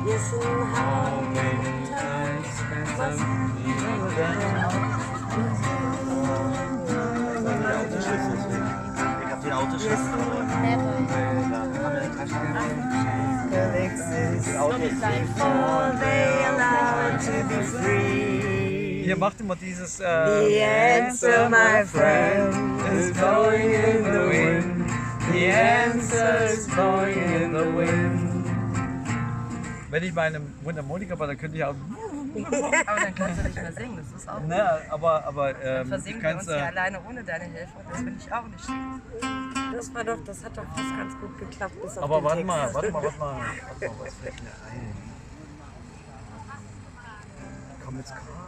Yes, and how many times must Ich hab den Autoschlüssel. Hier macht immer dieses The answer, my friend, is blowing in the wind. The answer is blowing in the wind. Wenn ich meine Mundharmonika war, dann könnte ich auch. Aber dann kannst du nicht mehr singen, das ist auch gut. Ne, aber Dann versingen wir uns ja alleine ohne deine Hilfe und das finde ich auch nicht. Das hat doch fast ganz gut geklappt. Bis auf aber den warte Text. mal, was fällt mir ein? Komm jetzt gerade.